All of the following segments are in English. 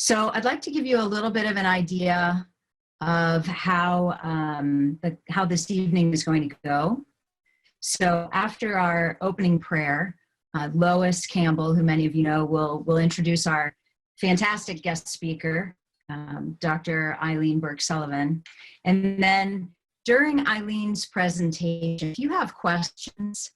So I'd like to give you a little bit of an idea of how this evening is going to go. So after our opening prayer, Lois Campbell, who many of you know, will introduce our fantastic guest speaker, Dr. Eileen Burke Sullivan. And then during Eileen's presentation, if you have questions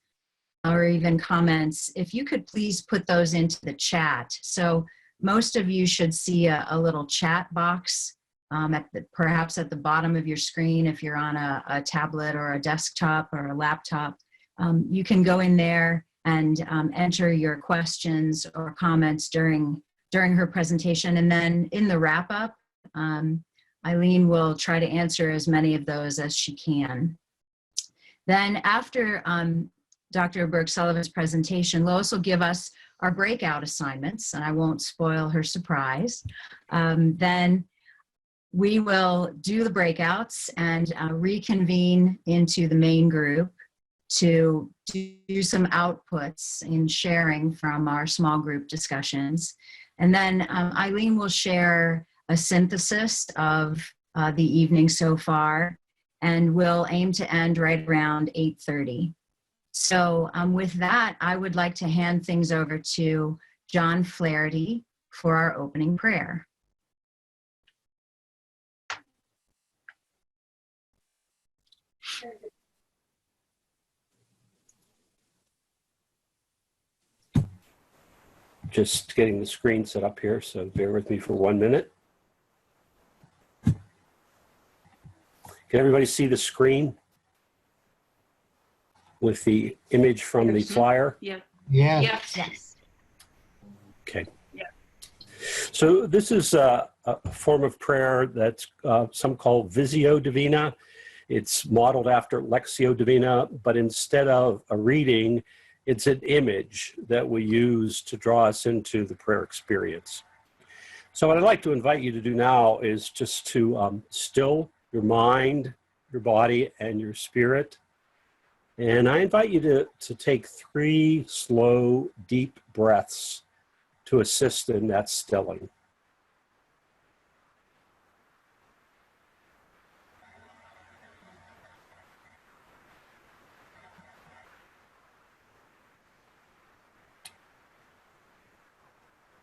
or even comments, if you could please put those into the chat. So most of you should see a little chat box perhaps at the bottom of your screen if you're on a tablet or a desktop or a laptop. You can go in there and enter your questions or comments during her presentation. And then in the wrap-up, Eileen will try to answer as many of those as she can. Then after Dr. Burke Sullivan's presentation, Lois will give us our breakout assignments, and I won't spoil her surprise. Then we will do the breakouts and reconvene into the main group to do some outputs in sharing from our small group discussions. And then Eileen will share a synthesis of the evening so far, and we'll aim to end right around 8:30. So with that, I would like to hand things over to John Flaherty for our opening prayer. Just getting the screen set up here, so bear with me for 1 minute. Can everybody see the screen with the image from the flyer? Yeah. Yeah. Yes. Okay. Yeah. So this is a form of prayer that's some call Visio Divina. It's modeled after Lectio Divina, but instead of a reading, it's an image that we use to draw us into the prayer experience. So what I'd like to invite you to do now is just to still your mind, your body, and your spirit. And I invite you to take 3 slow, deep breaths to assist in that stilling.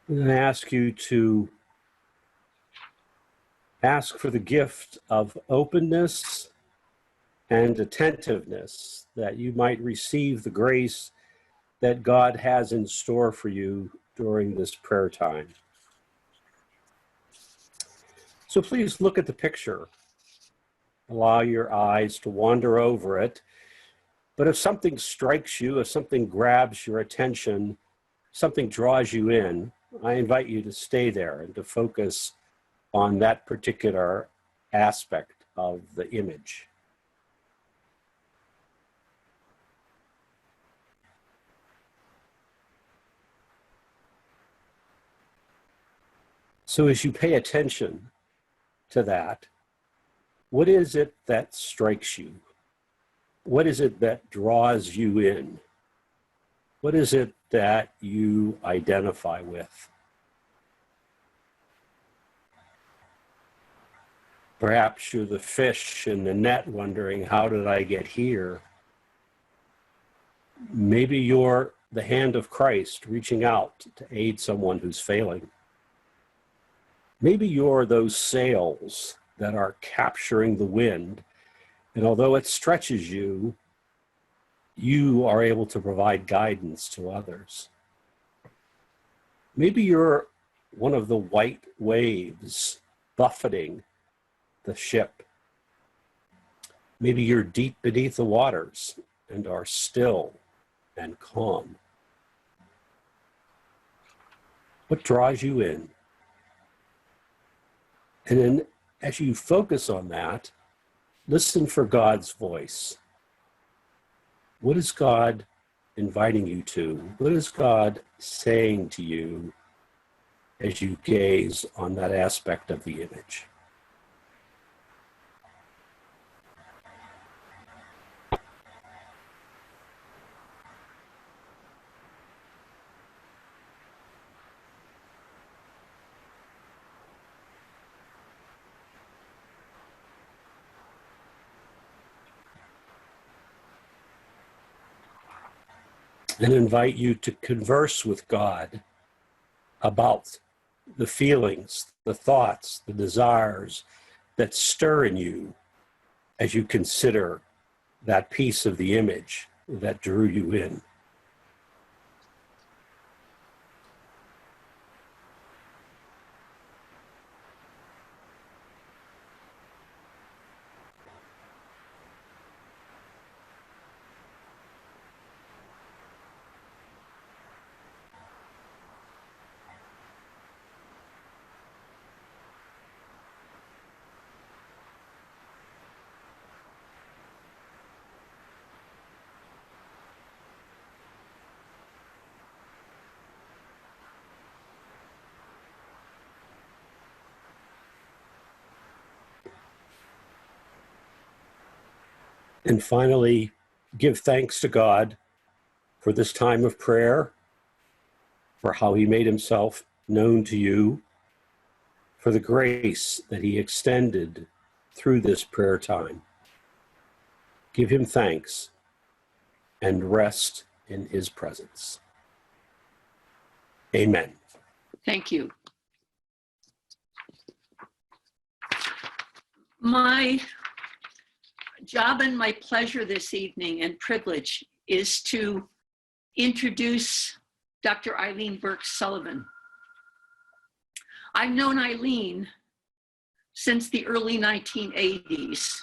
I'm going to ask you to ask for the gift of openness and attentiveness, that you might receive the grace that God has in store for you during this prayer time. So please look at the picture. Allow your eyes to wander over it. But if something strikes you, if something grabs your attention, something draws you in, I invite you to stay there and to focus on that particular aspect of the image. So as you pay attention to that, what is it that strikes you? What is it that draws you in? What is it that you identify with? Perhaps you're the fish in the net wondering, how did I get here? Maybe you're the hand of Christ reaching out to aid someone who's failing. Maybe you're those sails that are capturing the wind, and although it stretches you, you are able to provide guidance to others. Maybe you're one of the white waves buffeting the ship. Maybe you're deep beneath the waters and are still and calm. What draws you in? And then as you focus on that, listen for God's voice. What is God inviting you to? What is God saying to you as you gaze on that aspect of the image? and invite you to converse with God about the feelings, the thoughts, the desires that stir in you as you consider that piece of the image that drew you in. And finally, give thanks to God for this time of prayer, for how he made himself known to you, for the grace that he extended through this prayer time. Give him thanks and rest in his presence. Amen. Thank you. My job and my pleasure this evening and privilege is to introduce Dr. Eileen Burke Sullivan. I've known Eileen since the early 1980s,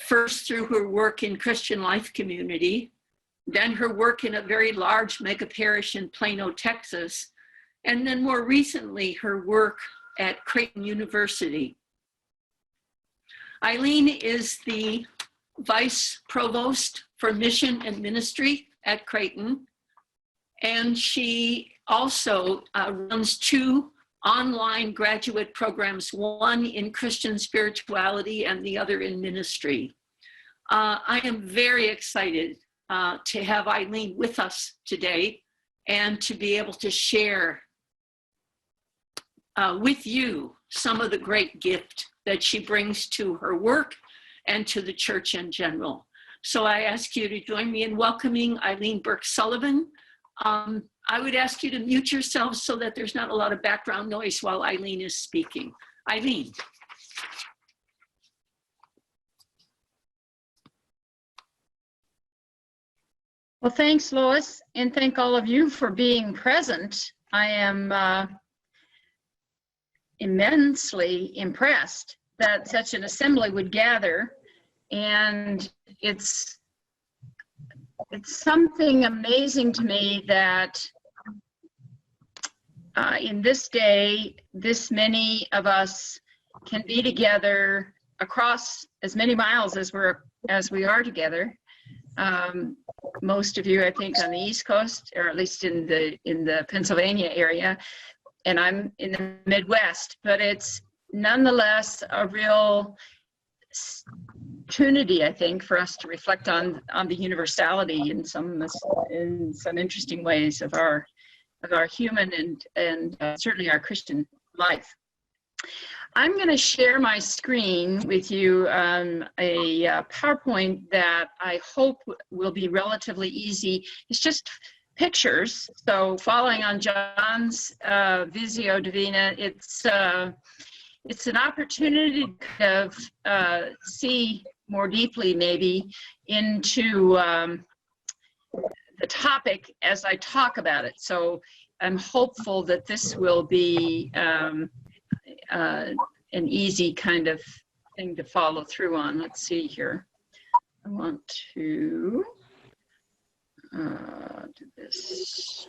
first through her work in Christian Life Community, then her work in a very large mega parish in Plano, Texas, and then more recently, her work at Creighton University. Eileen is the Vice Provost for Mission and Ministry at Creighton, and she also runs 2 online graduate programs, one in Christian spirituality and the other in ministry. I am very excited to have Eileen with us today and to be able to share with you some of the great gift that she brings to her work and to the church in general. So I ask you to join me in welcoming Eileen Burke Sullivan. I would ask you to mute yourselves so that there's not a lot of background noise while Eileen is speaking. Eileen. Well, thanks, Lois, and thank all of you for being present. I am immensely impressed that such an assembly would gather, and it's something amazing to me that in this day, this many of us can be together across as many miles as we are together. Most of you, I think, on the East Coast, or at least in the Pennsylvania area, and I'm in the Midwest, but it's nonetheless a real opportunity, I think, for us to reflect on the universality in some interesting ways of our human and certainly our Christian life. I'm going to share my screen with you, a PowerPoint that I hope will be relatively easy. It's just pictures, so following on John's Visio Divina, it's an opportunity to see more deeply maybe into the topic as I talk about it. So I'm hopeful that this will be an easy kind of thing to follow through on. Let's see here. I want to do this.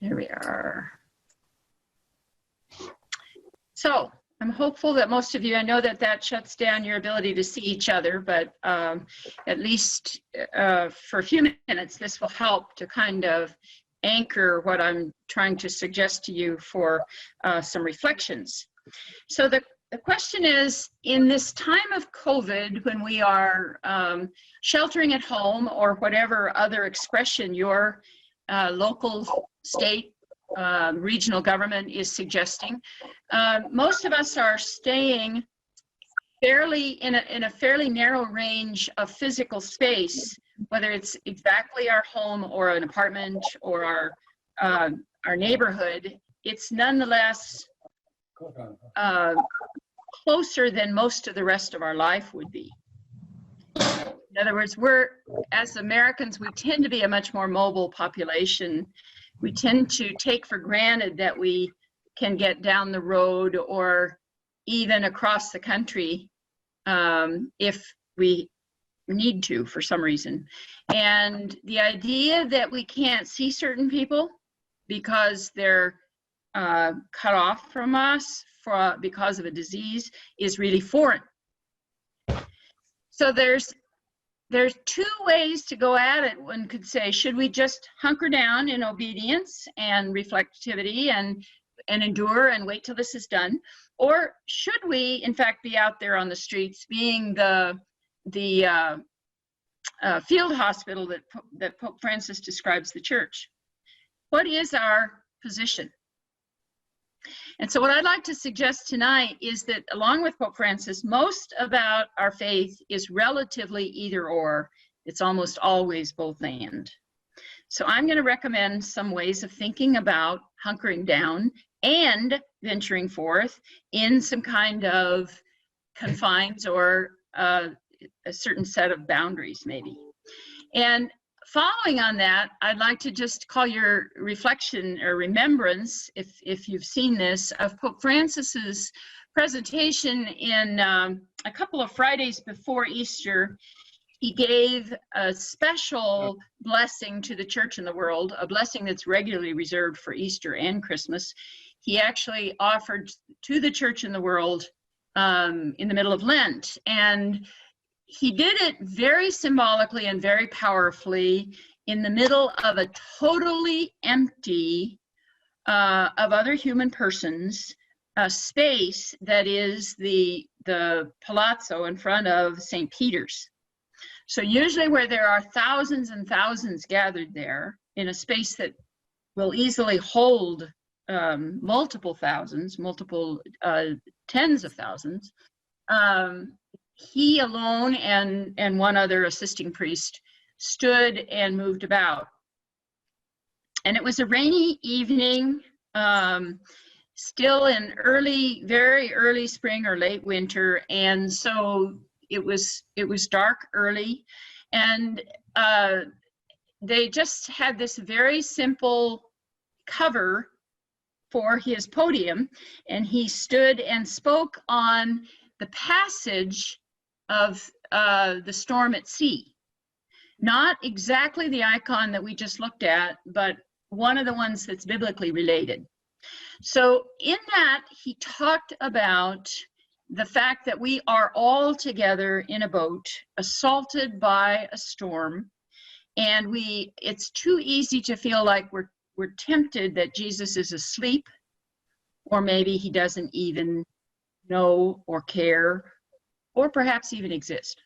There we are. So I'm hopeful that most of you, I know that shuts down your ability to see each other, but at least for a few minutes, this will help to kind of anchor what I'm trying to suggest to you for some reflections. So the question is, in this time of COVID, when we are sheltering at home or whatever other expression your local, state, regional government is suggesting, most of us are staying fairly in a fairly narrow range of physical space, whether it's exactly our home or an apartment or our neighborhood, it's nonetheless closer than most of the rest of our life would be. In other words, as Americans, we tend to be a much more mobile population. We tend to take for granted that we can get down the road or even across the country if we need to for some reason. And the idea that we can't see certain people because they're cut off from us because of a disease is really foreign. So there's two ways to go at it. One could say, should we just hunker down in obedience and reflectivity and endure and wait till this is done? Or should we, in fact, be out there on the streets being the field hospital that Pope Francis describes the church? What is our position? And so what I'd like to suggest tonight is that, along with Pope Francis, most about our faith is relatively either or. It's almost always both and. So I'm going to recommend some ways of thinking about hunkering down and venturing forth in some kind of confines or a certain set of boundaries, maybe. And following on that, I'd like to just call your reflection or remembrance, if you've seen this, of Pope Francis's presentation in a couple of Fridays before Easter. He gave a special blessing to the church and the world, a blessing that's regularly reserved for Easter and Christmas. He actually offered to the church and the world in the middle of Lent. And he did it very symbolically and very powerfully in the middle of a totally empty of other human persons space that is the palazzo in front of St. Peter's. So usually where there are thousands and thousands gathered there in a space that will easily hold multiple thousands, multiple tens of thousands, he alone and one other assisting priest stood and moved about. And it was a rainy evening, still in very early spring or late winter, and so it was dark early, and they just had this very simple cover for his podium, and he stood and spoke on the passage of the storm at sea. Not exactly the icon that we just looked at, but one of the ones that's biblically related. So in that, he talked about the fact that we are all together in a boat, assaulted by a storm, and it's too easy to feel like we're tempted that Jesus is asleep, or maybe he doesn't even know or care, or perhaps even exist.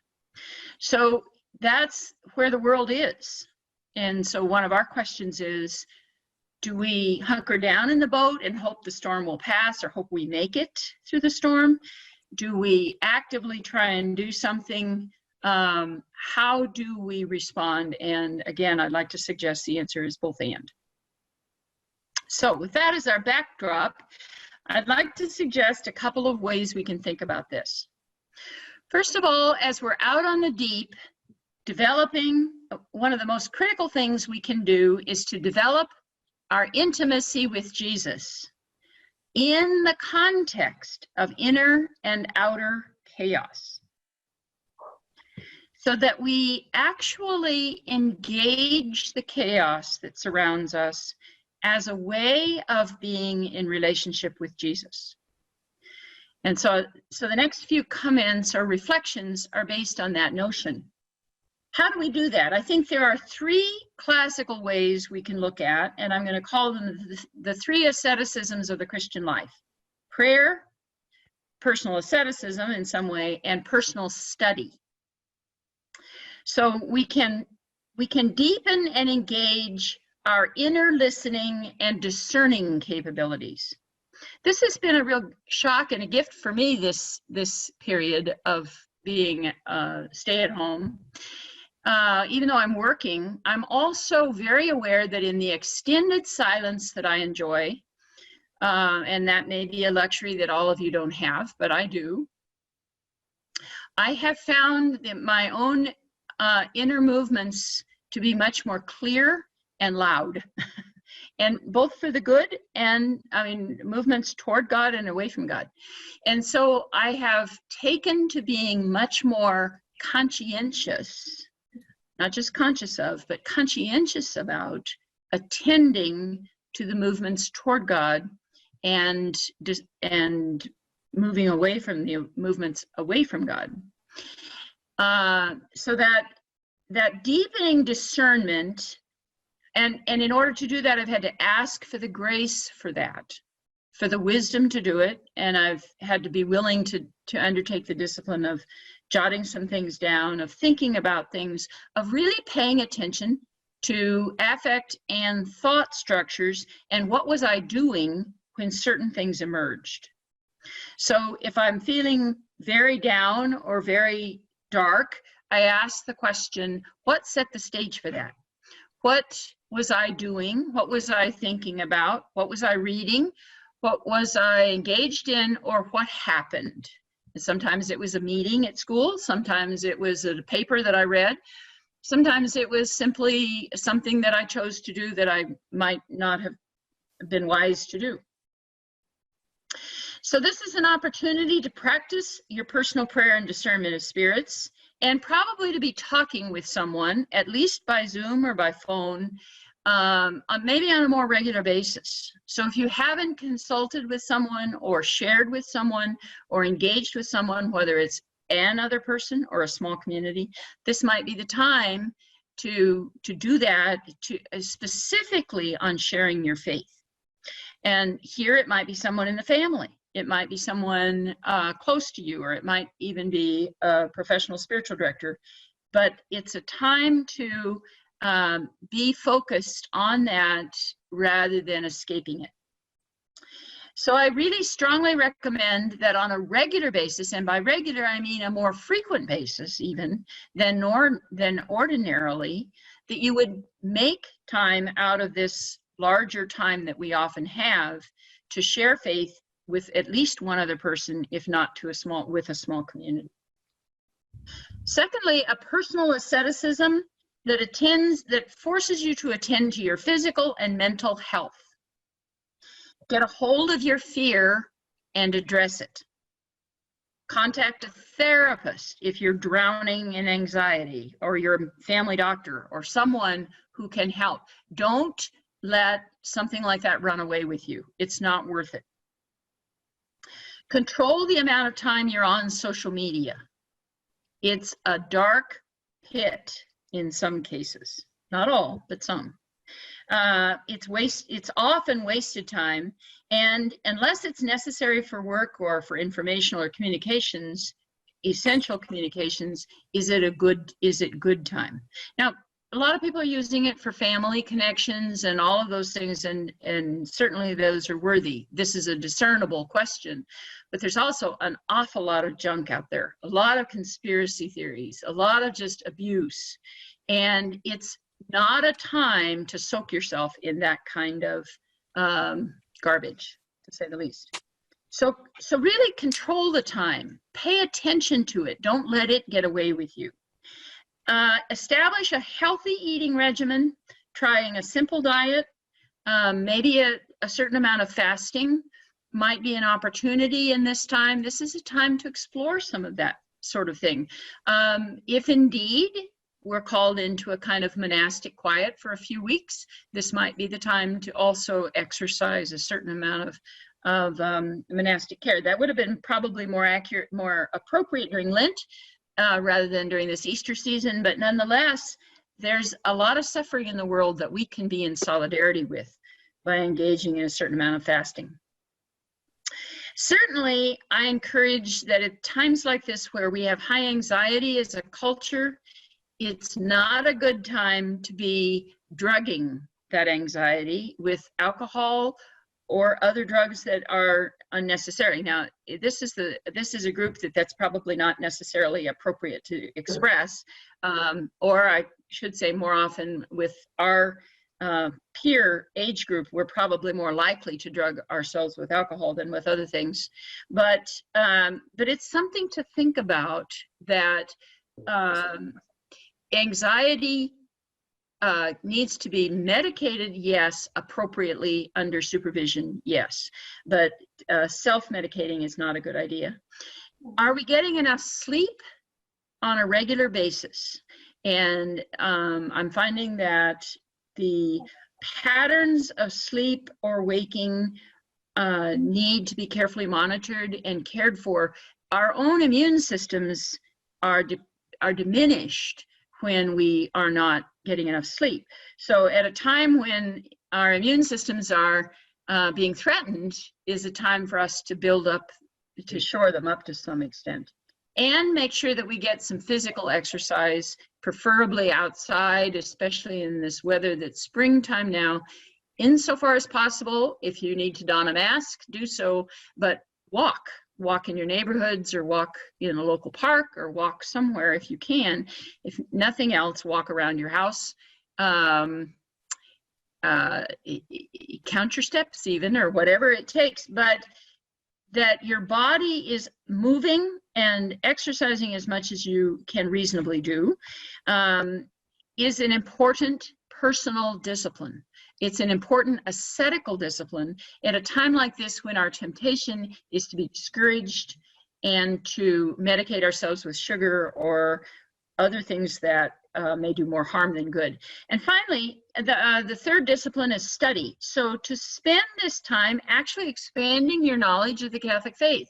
So that's where the world is. And so one of our questions is, do we hunker down in the boat and hope the storm will pass, or hope we make it through the storm? Do we actively try and do something? How do we respond? And again, I'd like to suggest the answer is both and. So with that as our backdrop, I'd like to suggest a couple of ways we can think about this. First of all, as we're out on the deep, developing, one of the most critical things we can do is to develop our intimacy with Jesus in the context of inner and outer chaos, so that we actually engage the chaos that surrounds us as a way of being in relationship with Jesus. And so the next few comments or reflections are based on that notion. How do we do that? I think there are three classical ways we can look at, and I'm going to call them the three asceticisms of the Christian life: prayer, personal asceticism in some way, and personal study. So we can deepen and engage our inner listening and discerning capabilities. This has been a real shock and a gift for me, this period of being stay at home. Even though I'm working, I'm also very aware that in the extended silence that I enjoy, and that may be a luxury that all of you don't have, but I do, I have found that my own inner movements to be much more clear and loud. And both for the good and, movements toward God and away from God. And so I have taken to being much more conscientious, not just conscious of, but conscientious about attending to the movements toward God and moving away from the movements away from God. So that deepening discernment, and in order to do that, I've had to ask for the grace for that, for the wisdom to do it. And I've had to be willing to undertake the discipline of jotting some things down, of thinking about things, of really paying attention to affect and thought structures and what was I doing when certain things emerged. So if I'm feeling very down or very dark, I ask the question, what set the stage for that? What was I doing? What was I thinking about? What was I reading? What was I engaged in, or what happened? And sometimes it was a meeting at school. Sometimes it was a paper that I read. Sometimes it was simply something that I chose to do that I might not have been wise to do. So this is an opportunity to practice your personal prayer and discernment of spirits, and probably to be talking with someone, at least by Zoom or by phone, maybe on a more regular basis. So if you haven't consulted with someone or shared with someone or engaged with someone, whether it's another person or a small community, this might be the time to do that, specifically on sharing your faith. And here it might be someone in the family. It might be someone close to you, or it might even be a professional spiritual director. But it's a time to be focused on that rather than escaping it. So I really strongly recommend that on a regular basis, and by regular I mean a more frequent basis even than ordinarily, that you would make time out of this larger time that we often have to share faith with at least one other person, if not with a small community. Secondly, a personal asceticism that forces you to attend to your physical and mental health. Get a hold of your fear and address it. Contact a therapist if you're drowning in anxiety, or your family doctor, or someone who can help. Don't let something like that run away with you. It's not worth it. Control the amount of time you're on social media. It's a dark pit in some cases. Not all, but some. It's often wasted time, and unless it's necessary for work or for informational or communications, essential communications, is it good time? Now, a lot of people are using it for family connections and all of those things, and certainly those are worthy. This is a discernible question, but there's also an awful lot of junk out there, a lot of conspiracy theories, a lot of just abuse, and it's not a time to soak yourself in that kind of garbage, to say the least. So really control the time, pay attention to it, don't let it get away with you. Establish a healthy eating regimen, trying a simple diet, maybe a certain amount of fasting might be an opportunity in this time. This is a time to explore some of that sort of thing. If indeed we're called into a kind of monastic quiet for a few weeks, this might be the time to also exercise a certain amount of monastic care. That would have been probably more accurate, more appropriate during Lent, rather than during this Easter season, but nonetheless, there's a lot of suffering in the world that we can be in solidarity with by engaging in a certain amount of fasting. Certainly, I encourage that at times like this where we have high anxiety as a culture, it's not a good time to be drugging that anxiety with alcohol or other drugs that are unnecessary. Now, this is a group that's probably not necessarily appropriate to express, or I should say more often with our peer age group, we're probably more likely to drug ourselves with alcohol than with other things. But it's something to think about, that anxiety needs to be medicated, yes. Appropriately under supervision, yes. But self-medicating is not a good idea. Are we getting enough sleep on a regular basis? And I'm finding that the patterns of sleep or waking need to be carefully monitored and cared for. Our own immune systems are diminished when we are not getting enough sleep. So at a time when our immune systems are being threatened is a time for us to build up, to shore them up to some extent. And make sure that we get some physical exercise, preferably outside, especially in this weather that's springtime now. Insofar as possible, if you need to don a mask, do so, but walk in your neighborhoods, or walk in a local park, or walk somewhere if you can. If nothing else, walk around your house. Count your steps even, or whatever it takes, but that your body is moving and exercising as much as you can reasonably do is an important personal discipline. It's an important ascetical discipline at a time like this, when our temptation is to be discouraged and to medicate ourselves with sugar or other things that may do more harm than good. And finally, the third discipline is study. So to spend this time actually expanding your knowledge of the Catholic faith,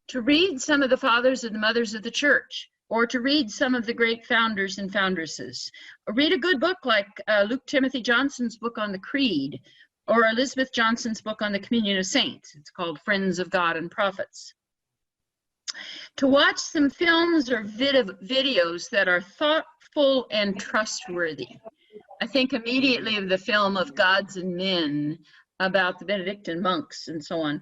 to read some of the fathers and the mothers of the church, or to read some of the great founders and foundresses. Or read a good book like Luke Timothy Johnson's book on the Creed, or Elizabeth Johnson's book on the Communion of Saints. It's called Friends of God and Prophets. To watch some films or videos that are thoughtful and trustworthy. I think immediately of the film of Gods and Men about the Benedictine monks and so on.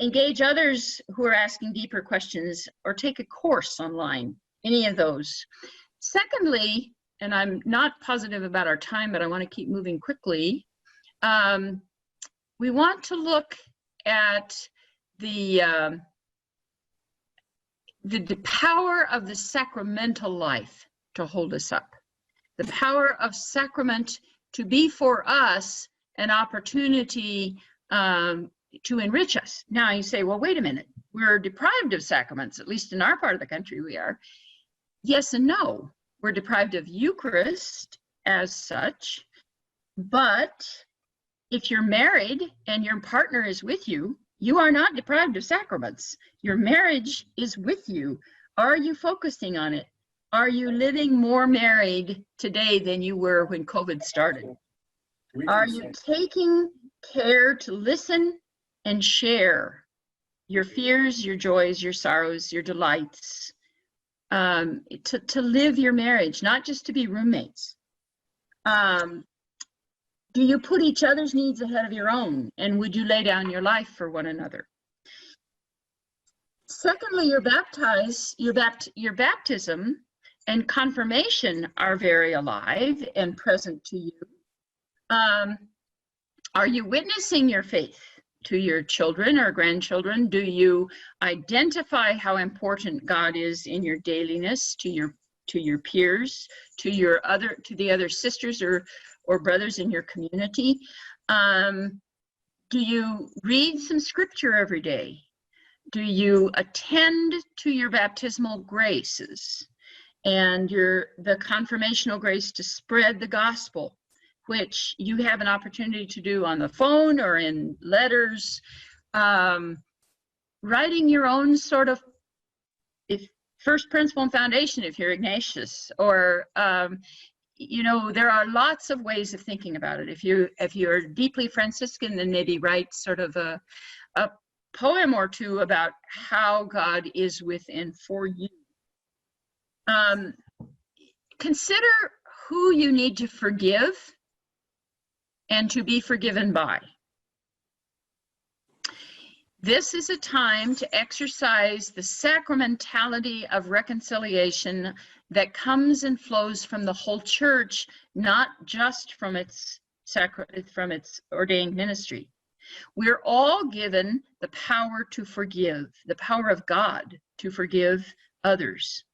Engage others who are asking deeper questions, or take a course online, any of those. Secondly, and I'm not positive about our time, but I want to keep moving quickly, we want to look at the power of the sacramental life to hold us up. The power of sacrament to be for us an opportunity to enrich us. Now you say, well, wait a minute, we're deprived of sacraments, at least in our part of the country we are. Yes and no. We're deprived of Eucharist as such, but if you're married and your partner is with you, you are not deprived of sacraments. Your marriage is with you. Are you focusing on it? Are you living more married today than you were when COVID started? Are you taking care to listen and share your fears, your joys, your sorrows, your delights, to live your marriage, not just to be roommates? Do you put each other's needs ahead of your own? And would you lay down your life for one another? Secondly, your baptism and confirmation are very alive and present to you. Are you witnessing your faith to your children or grandchildren? Do you identify how important God is in your dailiness to your peers, to the other sisters or brothers in your community? Do you read some scripture every day? Do you attend to your baptismal graces and the confirmational grace to spread the gospel, which you have an opportunity to do on the phone or in letters, writing your own sort of first principle and foundation if you're Ignatius, or there are lots of ways of thinking about it. If you're deeply Franciscan, then maybe write sort of a poem or two about how God is within for you. Consider who you need to forgive and to be forgiven by. This is a time to exercise the sacramentality of reconciliation that comes and flows from the whole church, not just from its ordained ministry. We're all given the power to forgive, the power of God to forgive others.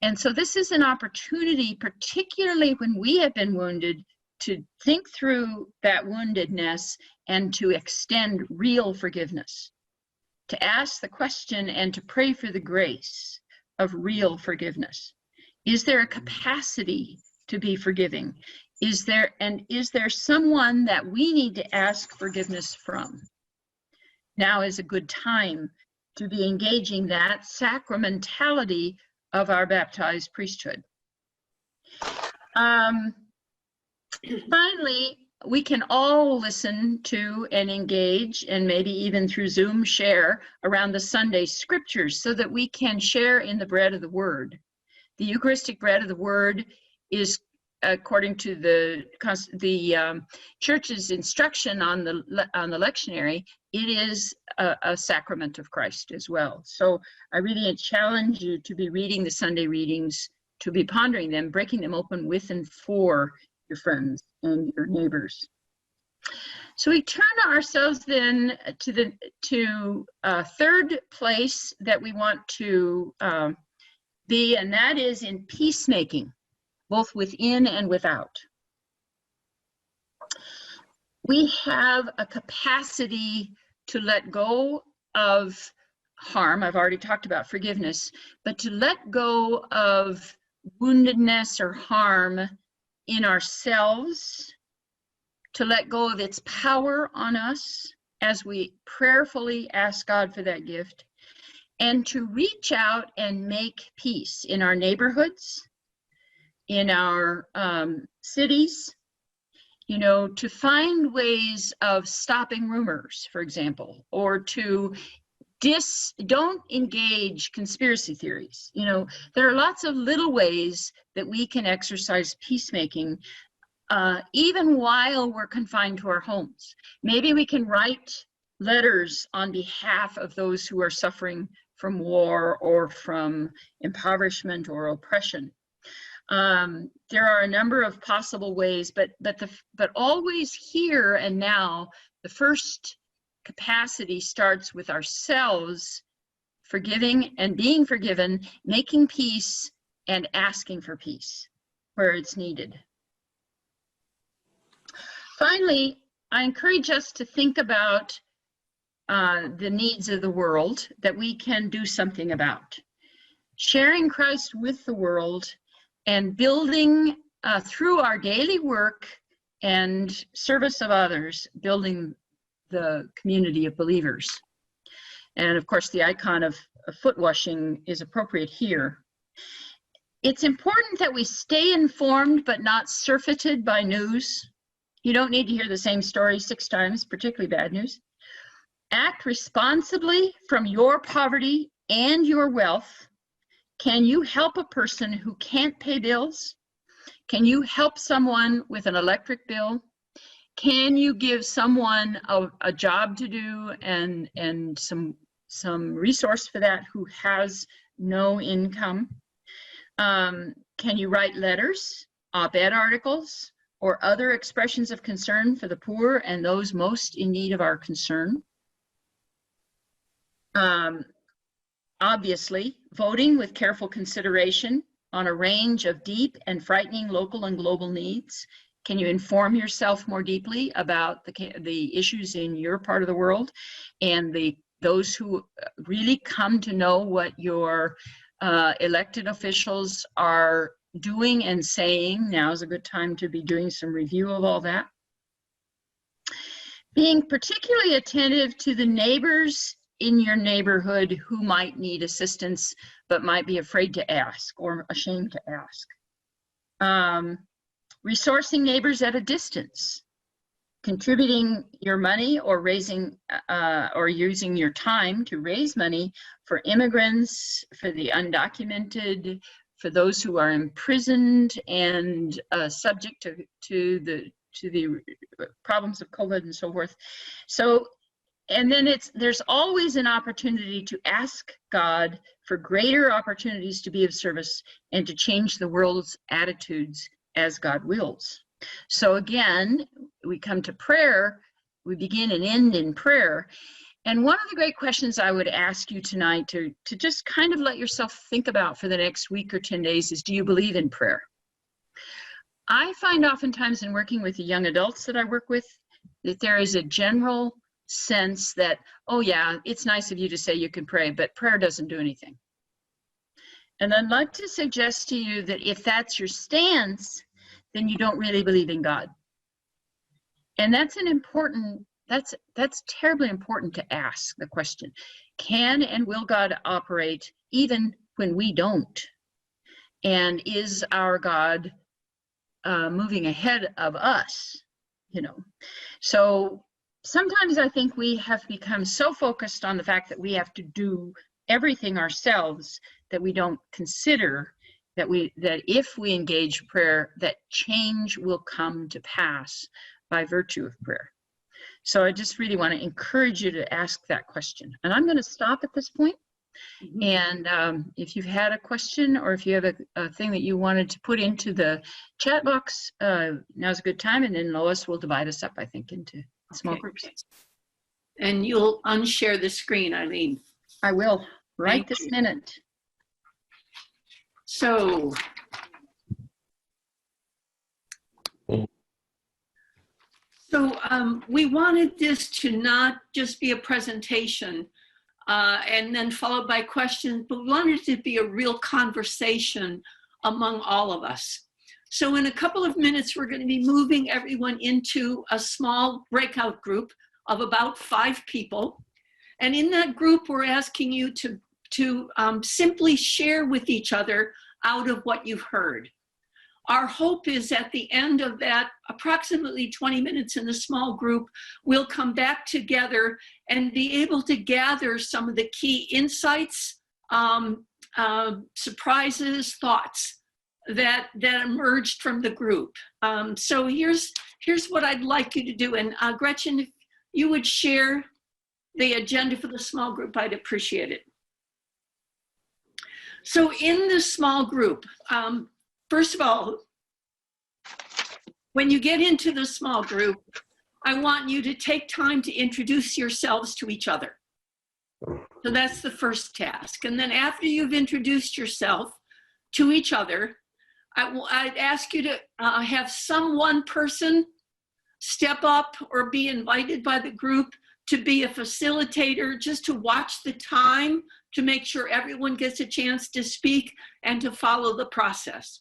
And so this is an opportunity, particularly when we have been wounded, to think through that woundedness and to extend real forgiveness, to ask the question and to pray for the grace of real forgiveness. Is there a capacity to be forgiving? Is there someone that we need to ask forgiveness from? Now is a good time to be engaging that sacramentality of our baptized priesthood. Finally, we can all listen to and engage, and maybe even through Zoom share around the Sunday scriptures, so that we can share in the bread of the word. The Eucharistic bread of the word is, according to the church's instruction on the lectionary, it is a sacrament of Christ as well. So I really challenge you to be reading the Sunday readings, to be pondering them, breaking them open with and for your friends and your neighbors. So we turn ourselves then to the third place that we want to be, and that is in peacemaking, both within and without. We have a capacity to let go of harm. I've already talked about forgiveness, but to let go of woundedness or harm in ourselves, to let go of its power on us as we prayerfully ask God for that gift, and to reach out and make peace in our neighborhoods, in our cities, you know, to find ways of stopping rumors, for example, or to don't engage conspiracy theories. You know, there are lots of little ways that we can exercise peacemaking, even while we're confined to our homes. Maybe we can write letters on behalf of those who are suffering from war or from impoverishment or oppression. There are a number of possible ways, but always here and now, the first capacity starts with ourselves, forgiving and being forgiven, making peace and asking for peace where it's needed. Finally, I encourage us to think about the needs of the world that we can do something about. Sharing Christ with the world and building through our daily work and service of others, building the community of believers. And of course, the icon of foot washing is appropriate here. It's important that we stay informed but not surfeited by news. You don't need to hear the same story 6 times, particularly bad news. Act responsibly from your poverty and your wealth. Can you help a person who can't pay bills? Can you help someone with an electric bill? Can you give someone a job to do and some resource for that who has no income? Can you write letters, op-ed articles, or other expressions of concern for the poor and those most in need of our concern? Obviously, voting with careful consideration on a range of deep and frightening local and global needs. Can you inform yourself more deeply about the issues in your part of the world and those who really come to know what your elected officials are doing and saying? Now is a good time to be doing some review of all that. Being particularly attentive to the neighbors in your neighborhood who might need assistance but might be afraid to ask or ashamed to ask. Resourcing neighbors at a distance, contributing your money or raising or using your time to raise money for immigrants, for the undocumented, for those who are imprisoned and subject to the problems of COVID and so forth. So And then there's always an opportunity to ask God for greater opportunities to be of service and to change the world's attitudes as God wills. So again, we come to prayer, we begin and end in prayer. And one of the great questions I would ask you tonight to just kind of let yourself think about for the next week or 10 days is, do you believe in prayer? I find oftentimes in working with the young adults that I work with that there is a general sense that, oh yeah, it's nice of you to say you can pray, but prayer doesn't do anything. And I'd like to suggest to you that if that's your stance, then you don't really believe in God. And that's an important, that's terribly important to ask the question. Can and will God operate even when we don't? And is our God moving ahead of us? You know, so sometimes I think we have become so focused on the fact that we have to do everything ourselves that we don't consider that if we engage prayer, that change will come to pass by virtue of prayer. So I just really want to encourage you to ask that question. And I'm going to stop at this point. And if you've had a question or if you have a thing that you wanted to put into the chat box, now's a good time. And then Lois will divide us up, I think, into small groups. And you'll unshare the screen, Eileen. I will, right Thank this you. minute. So, we wanted this to not just be a presentation and then followed by questions, but we wanted it to be a real conversation among all of us. So in a couple of minutes, we're going to be moving everyone into a small breakout group of about 5 people. And in that group, we're asking you to simply share with each other out of what you've heard. Our hope is at the end of that, approximately 20 minutes in the small group, we'll come back together and be able to gather some of the key insights, surprises, thoughts that emerged from the group. So here's what I'd like you to do. And Gretchen, if you would share the agenda for the small group, I'd appreciate it. So in the small group, first of all, when you get into the small group, I want you to take time to introduce yourselves to each other. So that's the first task. And then after you've introduced yourself to each other, I'd ask you to have one person step up or be invited by the group to be a facilitator, just to watch the time, to make sure everyone gets a chance to speak and to follow the process.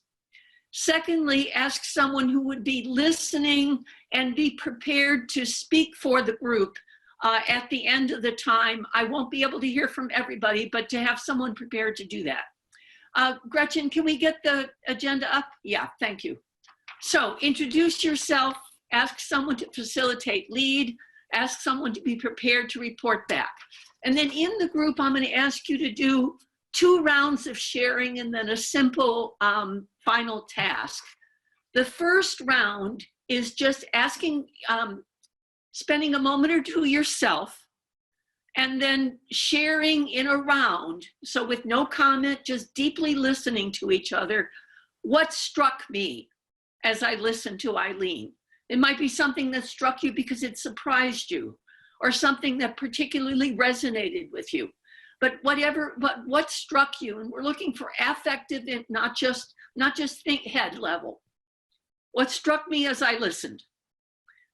Secondly, ask someone who would be listening and be prepared to speak for the group at the end of the time. I won't be able to hear from everybody, but to have someone prepared to do that. Gretchen, can we get the agenda up? Yeah, thank you. So introduce yourself, ask someone to facilitate lead, ask someone to be prepared to report back. And then in the group, I'm going to ask you to do 2 rounds of sharing and then a simple final task. The first round is just asking, spending a moment or 2 yourself, and then sharing in a round. So with no comment, just deeply listening to each other. What struck me as I listened to Eileen? It might be something that struck you because it surprised you, or something that particularly resonated with you. But what struck you, and we're looking for affective, and not just think head level. What struck me as I listened?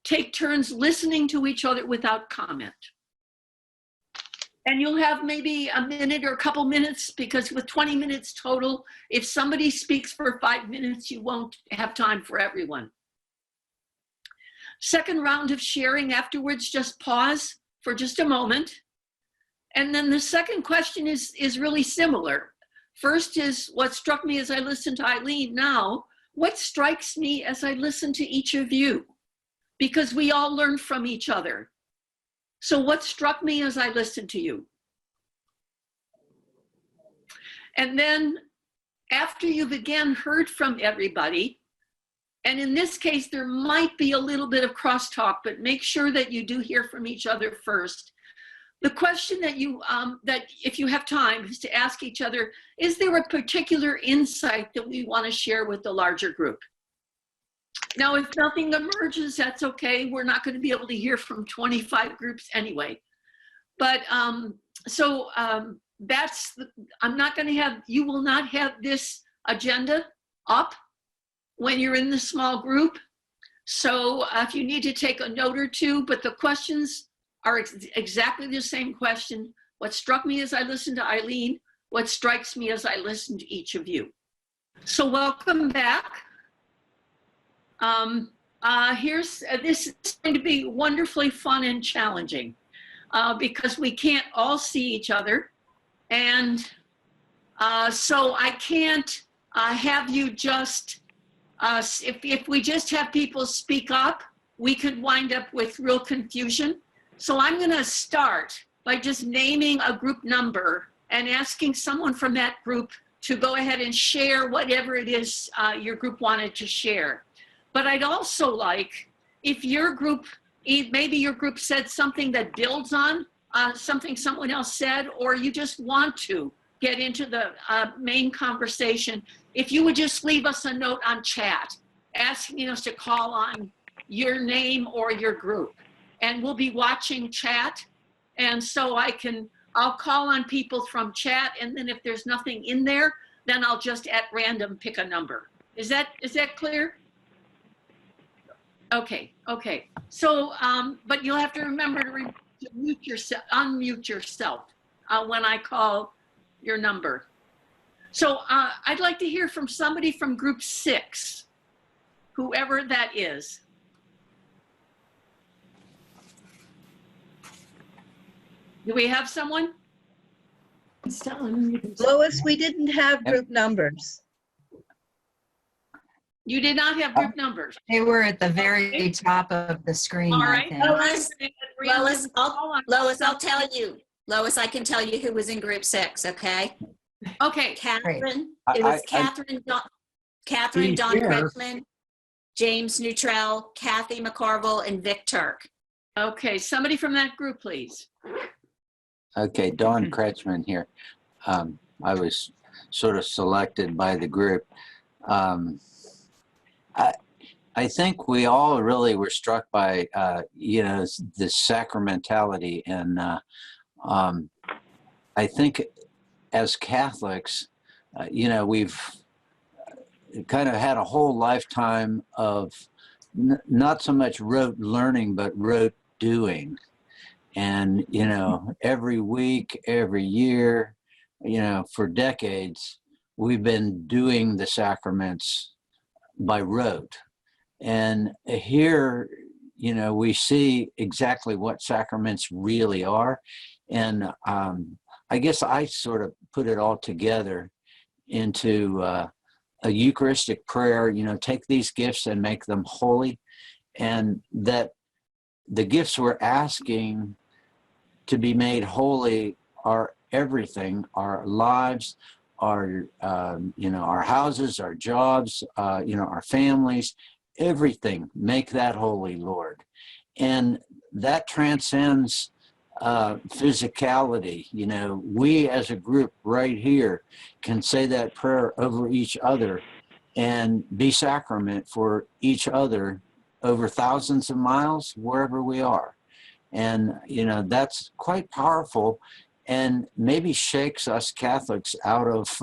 Take turns listening to each other without comment. And you'll have maybe a minute or a couple minutes, because with 20 minutes total, if somebody speaks for 5 minutes, you won't have time for everyone. Second round of sharing afterwards, just pause for just a moment. And then the second question is really similar. First is what struck me as I listened to Eileen. Now, what strikes me as I listen to each of you? Because we all learn from each other. So what struck me as I listened to you? And then after you've again heard from everybody, and in this case, there might be a little bit of crosstalk, but make sure that you do hear from each other first. the question that that if you have time is to ask each other, is there a particular insight that we want to share with the larger group? Now, if nothing emerges, that's okay. We're not going to be able to hear from 25 groups anyway. But I'm not going to have, you will not have this agenda up when you're in the small group. So if you need to take a note or two, but the questions are exactly the same question. What struck me as I listened to Eileen, what strikes me as I listen to each of you. So welcome back. This is going to be wonderfully fun and challenging because we can't all see each other. And so I can't have you just, if we just have people speak up, we could wind up with real confusion. So I'm going to start by just naming a group number and asking someone from that group to go ahead and share whatever it is your group wanted to share. But I'd also like, if your group, maybe your group said something that builds on something someone else said, or you just want to get into the main conversation, if you would just leave us a note on chat, asking us to call on your name or your group. And we'll be watching chat. And so I'll call on people from chat, and then if there's nothing in there, then I'll just at random pick a number. Is that clear? Okay. So, but you'll have to remember to unmute yourself when I call your number. So I'd like to hear from somebody from group 6, whoever that is. Do we have someone? Lois, we didn't have group numbers. You did not have group numbers. They were at the very top of the screen, All I right. think. Lois, I'll tell you. Lois, I can tell you who was in group 6, okay? Okay. Catherine, it was Catherine, Don Kretschmann, James Nutrell, Kathy McCarville, and Vic Turk. Okay, somebody from that group, please. Okay, Don Kretschmann here. I was sort of selected by the group. I think we all really were struck by, this sacramentality. And I think as Catholics, we've kind of had a whole lifetime of not so much rote learning, but rote doing. And, every week, every year, for decades, we've been doing the sacraments by rote. And here, we see exactly what sacraments really are. And I guess I sort of put it all together into a Eucharistic prayer, take these gifts and make them holy. And that the gifts we're asking to be made holy are everything, our lives, our houses, our jobs, our families, everything. Make that holy, Lord. And that transcends physicality. We as a group right here can say that prayer over each other and be sacrament for each other over thousands of miles, wherever we are. And, that's quite powerful, and maybe shakes us Catholics out of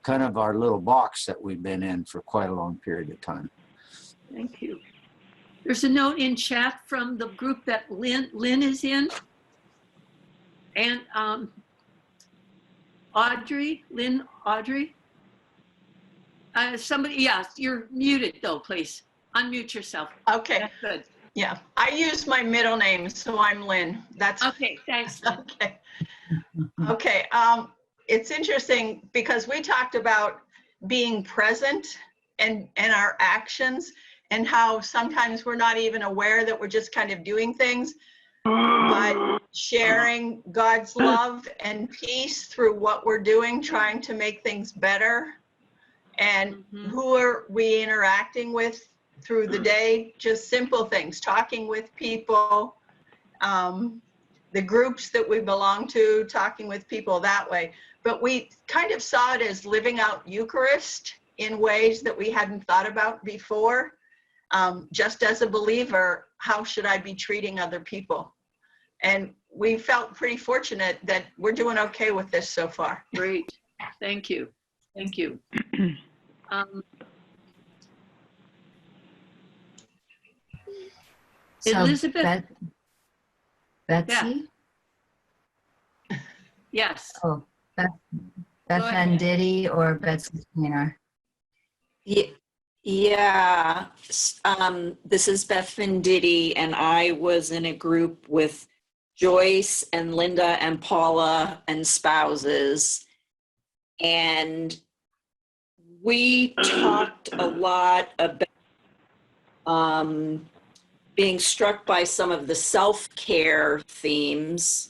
kind of our little box that we've been in for quite a long period of time. Thank you. There's a note in chat from the group that Lynn is in. And Audrey. Somebody, yes, you're muted though, please. Unmute yourself. Okay. That's good. Yeah, I use my middle name, so I'm Lynn. That's Okay, thanks, Lynn. okay. Okay, it's interesting because we talked about being present and our actions, and how sometimes we're not even aware that we're just kind of doing things, but sharing God's love and peace through what we're doing, trying to make things better. And who are we interacting with through the day? Just simple things, talking with people, the groups that we belong to, talking with people that way. But we kind of saw it as living out Eucharist in ways that we hadn't thought about before. Just as a believer, how should I be treating other people? And we felt pretty fortunate that we're doing okay with this so far. Great. Thank you. Thank you. So Elizabeth? Betsy? Yes. Oh, Beth Go ahead. Venditti or Betsy Skinner? Yeah, this is Beth Venditti, and I was in a group with Joyce and Linda and Paula and spouses, and we talked a lot about being struck by some of the self-care themes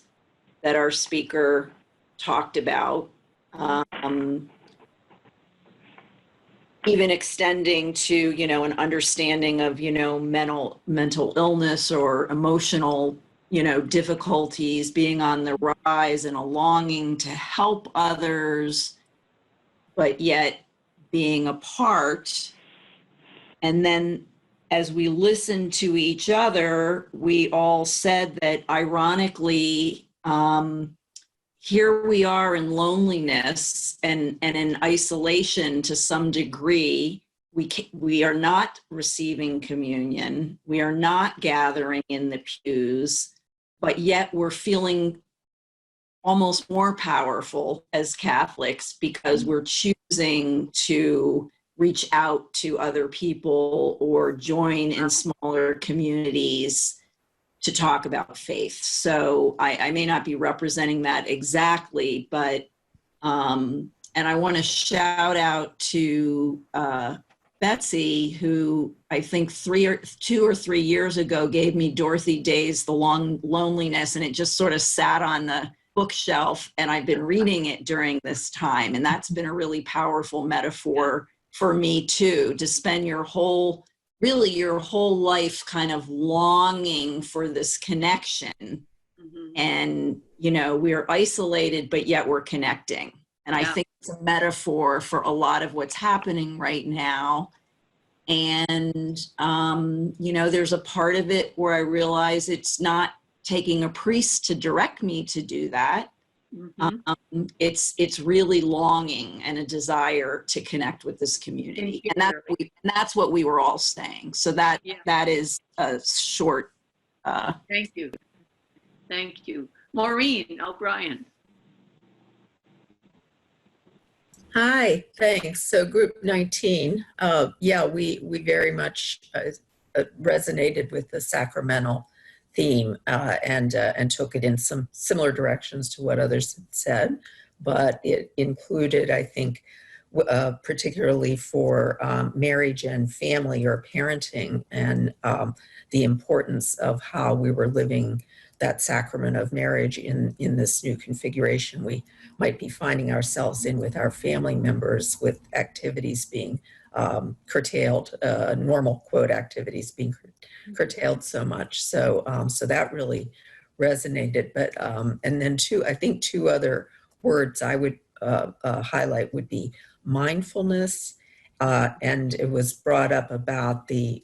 that our speaker talked about. Even extending to, an understanding of, mental illness or emotional, difficulties being on the rise, and a longing to help others, but yet being apart. And then as we listened to each other, we all said that ironically, here we are in loneliness and in isolation to some degree. We are not receiving communion. We are not gathering in the pews, but yet we're feeling almost more powerful as Catholics because we're choosing to reach out to other people or join in smaller communities to talk about faith. So I may not be representing that exactly, but, and I want to shout out to Betsy, who I think 2 or 3 years ago gave me Dorothy Day's The Long Loneliness, and it just sort of sat on the bookshelf, and I've been reading it during this time. And that's been a really powerful metaphor for me too, to spend your whole life kind of longing for this connection. Mm-hmm. And, we're isolated, but yet we're connecting. And I think it's a metaphor for a lot of what's happening right now. And, there's a part of it where I realize it's not taking a priest to direct me to do that. Mm-hmm. It's really longing and a desire to connect with this community, and that's what we were all saying. So that is a short. Thank you, Maureen O'Brien. Hi, thanks. So group 19, we very much resonated with the sacramental theme and took it in some similar directions to what others had said, but it included, I think, particularly for marriage and family or parenting, and the importance of how we were living that sacrament of marriage in this new configuration we might be finding ourselves in with our family members, with activities being curtailed, normal quote activities being curtailed so much. So that really resonated. But and then I think two other words I would highlight would be mindfulness, and it was brought up about the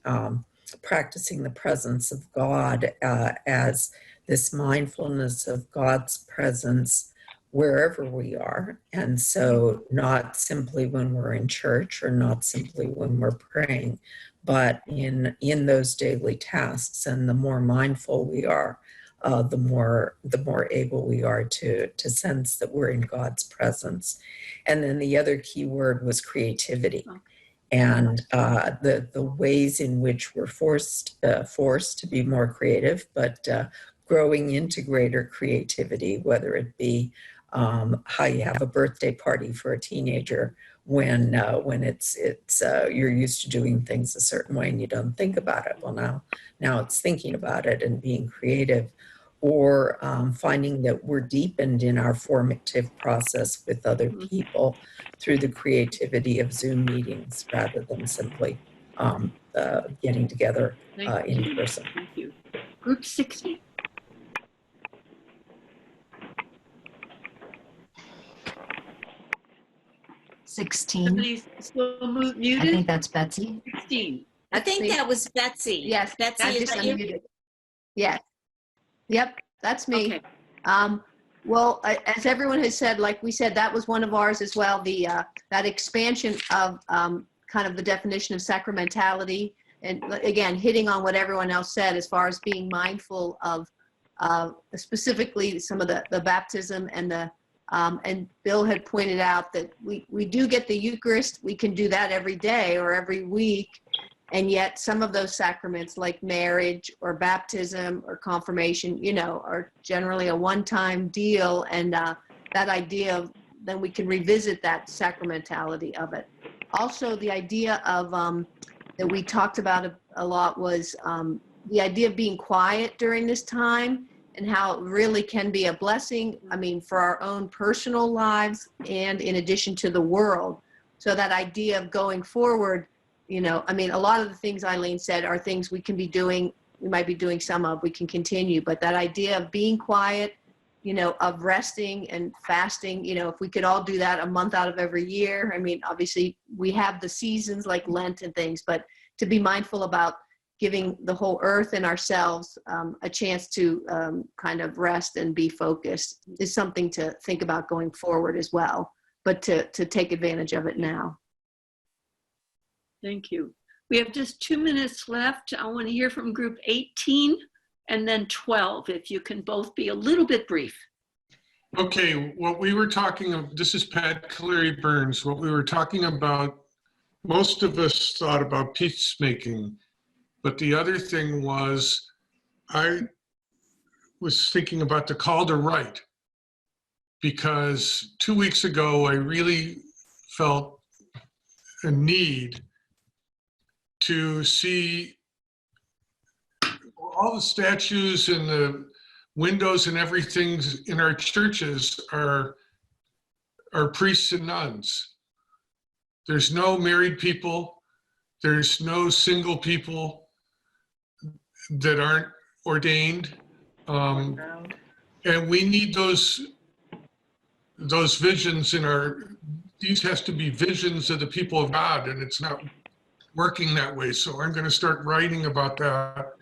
practicing the presence of God as this mindfulness of God's presence wherever we are. And so not simply when we're in church or not simply when we're praying, but in those daily tasks. And the more mindful we are, the more able we are to sense that we're in God's presence. And then the other key word was creativity. And the ways in which we're forced to be more creative, but growing into greater creativity, whether it be how you have a birthday party for a teenager when it's you're used to doing things a certain way and you don't think about it. Well, now it's thinking about it and being creative, or finding that we're deepened in our formative process with other people through the creativity of Zoom meetings rather than simply getting together in person. Thank you. Group 60. 16. Somebody's still I muted? think that's Betsy. 16. I think that was Betsy. Yes, Betsy, I is just that you? unmuted. Yes. Yep, that's me. Okay. Well, as everyone has said, like we said, that was one of ours as well. The that expansion of kind of the definition of sacramentality, and again, hitting on what everyone else said as far as being mindful of specifically some of the baptism and the and Bill had pointed out that we do get the Eucharist. We can do that every day or every week. And yet some of those sacraments like marriage or baptism or confirmation, you know, are generally a one-time deal. And that idea of, then we can revisit that sacramentality of it. Also, the idea of, that we talked about a lot was the idea of being quiet during this time and how it really can be a blessing, I mean, for our own personal lives and in addition to the world. So that idea of going forward, you know, I mean, a lot of the things Eileen said are things we can be doing, we might be doing some of, we can continue, but that idea of being quiet, you know, of resting and fasting, you know, if we could all do that a month out of every year. I mean, obviously we have the seasons like Lent and things, but to be mindful about giving the whole earth and ourselves a chance to kind of rest and be focused is something to think about going forward as well, but to take advantage of it now. Thank you. We have just 2 minutes left. I want to hear from group 18 and then 12, if you can both be a little bit brief. Okay, what we were talking of, this is Pat Cleary Burns. What we were talking about, most of us thought about peacemaking, but the other thing was, I was thinking about the call to write, because 2 weeks ago, I really felt a need to see all the statues and the windows and everything in our churches are priests and nuns. There's no married people. There's no single people that aren't ordained. And we need those visions in our, these has to be visions of the people of God, and it's not working that way. So I'm going to start writing about that.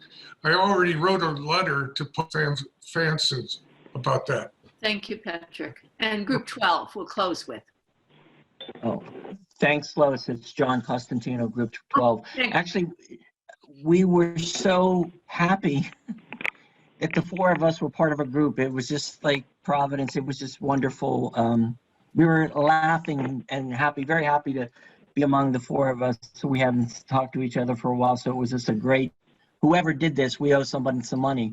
I already wrote a letter to Pope Francis about that. Thank you, Patrick. And group 12, we'll close with. Oh, thanks, Lois. It's John Costantino, group 12. Thanks. Actually, we were so happy that the four of us were part of a group. It was just like Providence. It was just wonderful. We were laughing and happy, very happy to be among the four of us. So we haven't talked to each other for a while. So it was just a great, whoever did this, we owe somebody some money.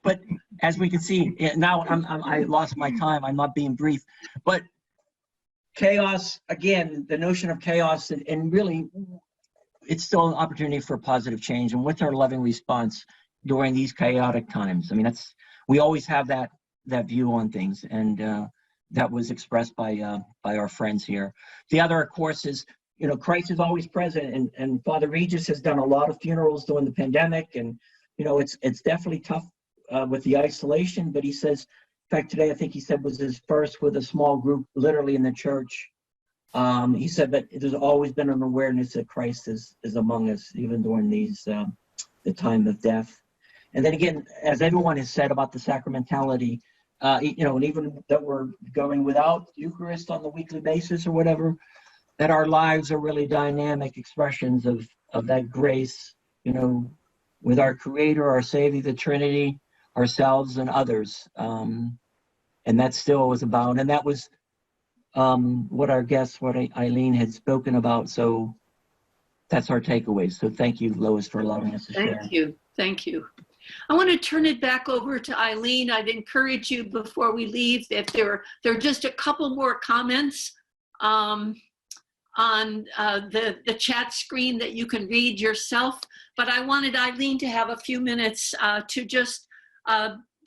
But as we can see, now I lost my time. I'm not being brief, but chaos, again, the notion of chaos and really it's still an opportunity for positive change. And what's our loving response during these chaotic times? I mean, we always have that view on things, and that was expressed by our friends here. The other, of course, is, you know, Christ is always present, and Father Regis has done a lot of funerals during the pandemic, and you know, it's definitely tough with the isolation. But he says, in fact, today I think he said was his first with a small group, literally in the church. He said that there's always been an awareness that Christ is among us, even during these the time of death. And then again, as everyone has said about the sacramentality, you know, and even that we're going without Eucharist on the weekly basis or whatever, that our lives are really dynamic expressions of that grace, you know, with our Creator, our Savior, the Trinity, ourselves and others. And that still was about, and that was what our guest, what Eileen had spoken about. So that's our takeaway. So thank you, Lois, for allowing us to share. Thank you. Thank you. I want to turn it back over to Eileen. I'd encourage you before we leave, if there are just a couple more comments on the chat screen that you can read yourself. But I wanted Eileen to have a few minutes to just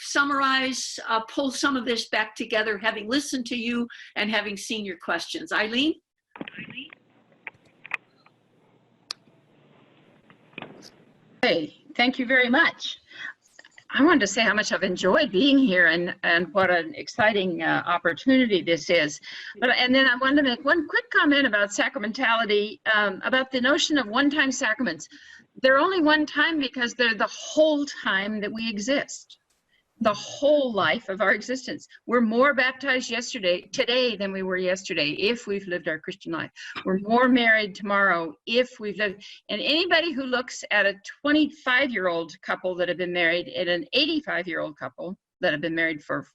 summarize, pull some of this back together, having listened to you and having seen your questions. Eileen? Hey, thank you very much. I wanted to say how much I've enjoyed being here and what an exciting opportunity this is. And then I wanted to make one quick comment about sacramentality, about the notion of one-time sacraments. They're only one time because they're the whole time that we exist, the whole life of our existence. We're more baptized today than we were yesterday, if we've lived our Christian life. We're more married tomorrow if we've lived. And anybody who looks at a 25-year-old couple that have been married and an 85-year-old couple that have been married for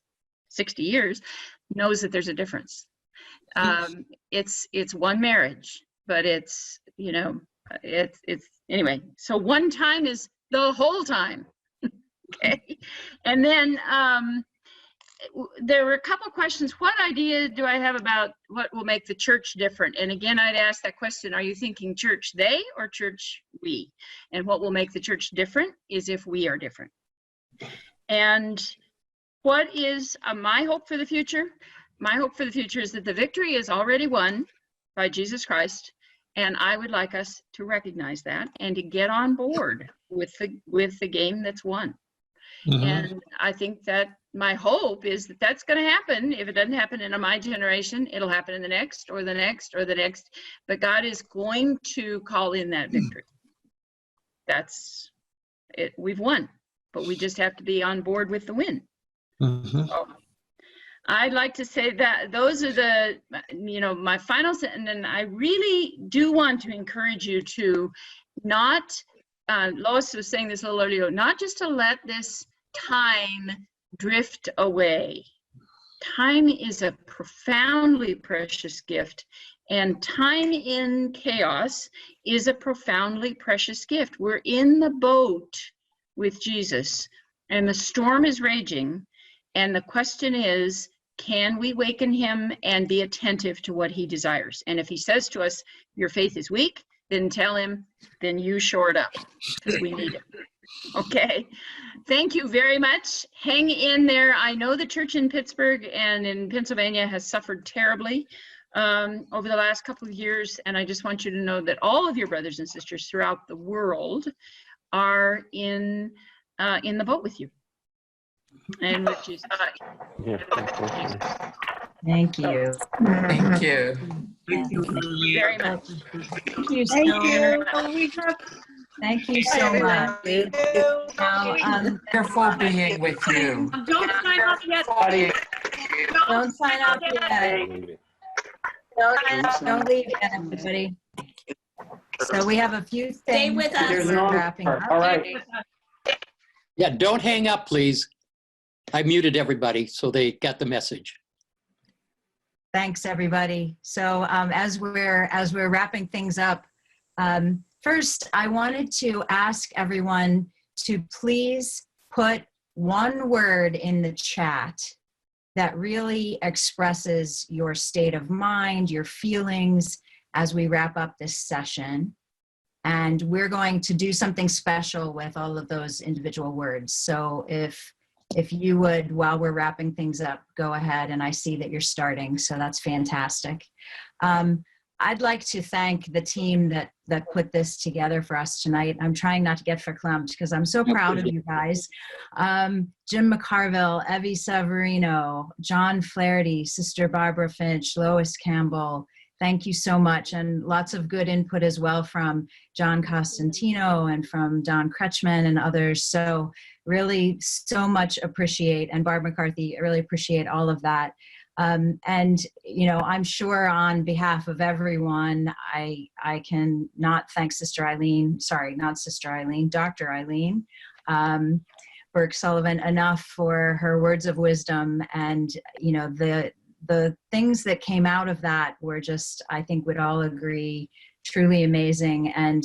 60 years knows that there's a difference. It's one marriage, but it's, you know, it's anyway. So one time is the whole time. Okay. And then there were a couple questions. What idea do I have about what will make the church different? And again, I'd ask that question, are you thinking church they or church we? And what will make the church different is if we are different. And what is my hope for the future? My hope for the future is that the victory is already won by Jesus Christ. And I would like us to recognize that and to get on board with the game that's won. Mm-hmm. And I think that my hope is that that's going to happen. If it doesn't happen in my generation, it'll happen in the next or the next or the next. But God is going to call in that victory. That's it. We've won, but we just have to be on board with the win. Mm-hmm. So I'd like to say that those are the, you know, my final sentence. And I really do want to encourage you to not, Lois was saying this a little earlier, not just to let this time drift away. Time is a profoundly precious gift, and time in chaos is a profoundly precious gift. We're in the boat with Jesus, and the storm is raging, and the question is, can we waken him and be attentive to what he desires? And if he says to us, your faith is weak, then tell him, then you shore it up, because we need it. Okay, thank you very much. Hang in there. I know the church in Pittsburgh and in Pennsylvania has suffered terribly over the last couple of years, and I just want you to know that all of your brothers and sisters throughout the world are in the boat with you. And with Jesus. Thank you. Thank you. Thank you very much. Thank you so much. Thank you so much. Wonderful being with you. Don't sign up yet. Don't sign up yet. Don't leave yet, everybody. So we have a few things. Stay with us. We're wrapping up. All right. Yeah, don't hang up, please. I muted everybody, so they got the message. Thanks, everybody. So as we're wrapping things up, first, I wanted to ask everyone to please put one word in the chat that really expresses your state of mind, your feelings as we wrap up this session. And we're going to do something special with all of those individual words. So if you would, while we're wrapping things up, go ahead, and I see that you're starting, so that's fantastic. I'd like to thank the team that put this together for us tonight. I'm trying not to get verklempt because I'm so proud of you guys. Jim McCarville, Evie Severino, John Flaherty, Sister Barbara Finch, Lois Campbell, thank you so much. And lots of good input as well from John Costantino and from Don Kretschmann and others. So really so much appreciate, and Barb McCarthy, I really appreciate all of that. And, you know, I'm sure on behalf of everyone, I can not thank Dr. Eileen Burke Sullivan enough for her words of wisdom. And, you know, the things that came out of that were just, I think we'd all agree, truly amazing. And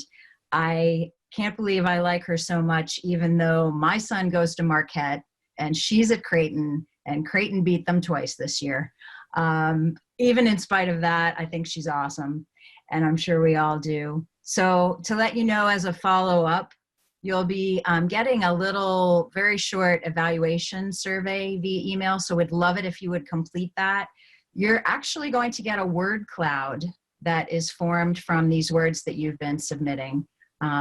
I can't believe I like her so much, even though my son goes to Marquette and she's at Creighton, and Creighton beat them twice this year. Even in spite of that, I think she's awesome, and I'm sure we all do. So to let you know, as a follow-up, you'll be getting a little very short evaluation survey via email, so we'd love it if you would complete that. You're actually going to get a word cloud that is formed from these words that you've been submitting.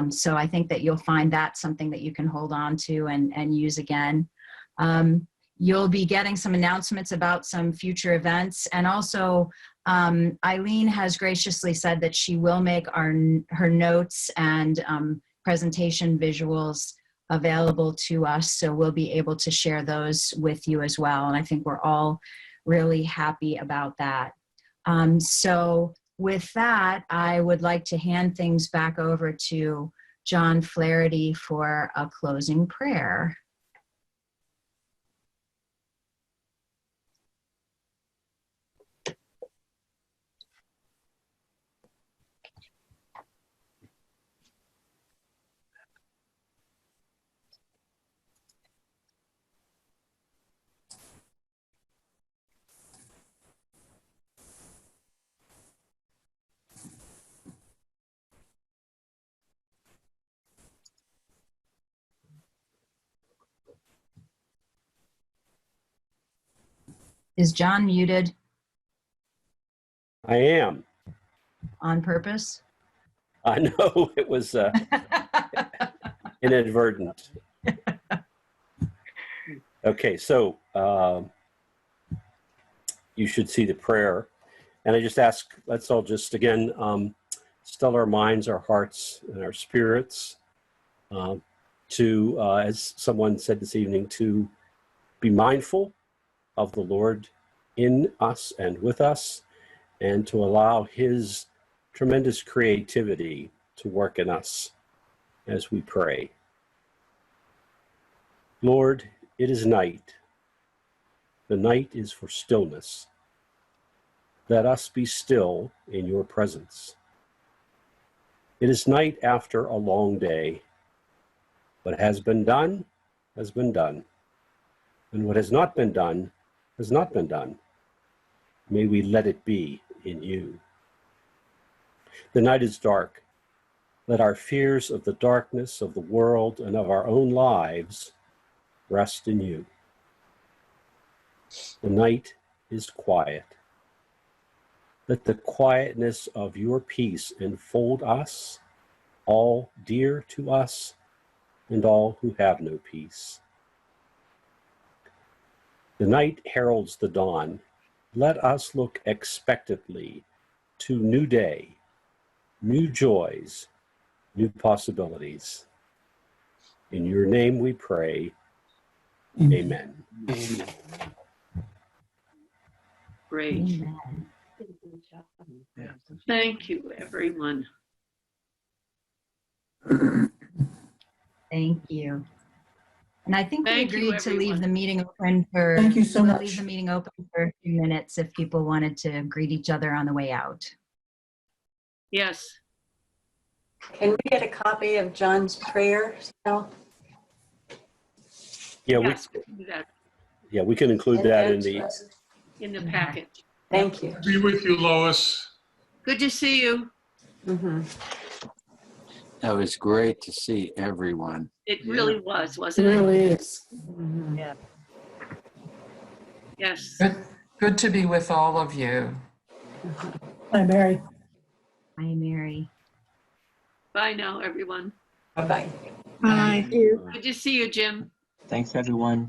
So I think that you'll find that something that you can hold on to and use again. You'll be getting some announcements about some future events. And also, Eileen has graciously said that she will make her notes and presentation visuals available to us. So we'll be able to share those with you as well. And I think we're all really happy about that. So with that, I would like to hand things back over to John Flaherty for a closing prayer. Is John muted I am. on purpose? I know it was inadvertent. Okay, so you should see the prayer. And I just ask, let's all just again still our minds, our hearts, and our spirits to, as someone said this evening, to be mindful of the Lord in us and with us, and to allow his tremendous creativity to work in us as we pray. Lord, it is night. The night is for stillness. Let us be still in your presence. It is night after a long day. What has been done has been done. And what has not been done has not been done. May we let it be in you. The night is dark. Let our fears of the darkness of the world and of our own lives rest in you. The night is quiet. Let the quietness of your peace enfold us, all dear to us, and all who have no peace. The night heralds the dawn. Let us look expectantly to new day, new joys, new possibilities. In your name we pray. Amen. Amen. Great. Amen. Thank you, everyone. Thank you. And I think Thank we you, agreed to leave everyone. the meeting open for. Thank you so we'll much. Leave the meeting open for a few minutes if people wanted to greet each other on the way out. Yes. Can we get a copy of John's prayer? Sal? Yeah, Yes, we can do that we can include that in the. in the packet. Thank you. Be with you, Lois. Good to see you. Mhm. It was great to see everyone. It really was, It wasn't it? really is. Mhm. Yeah. Yes. Good to be with all of you. Hi, Mary. Hi, Mary. Bye now, everyone. Bye-bye. Bye. Good to see you, Jim. Thanks, everyone.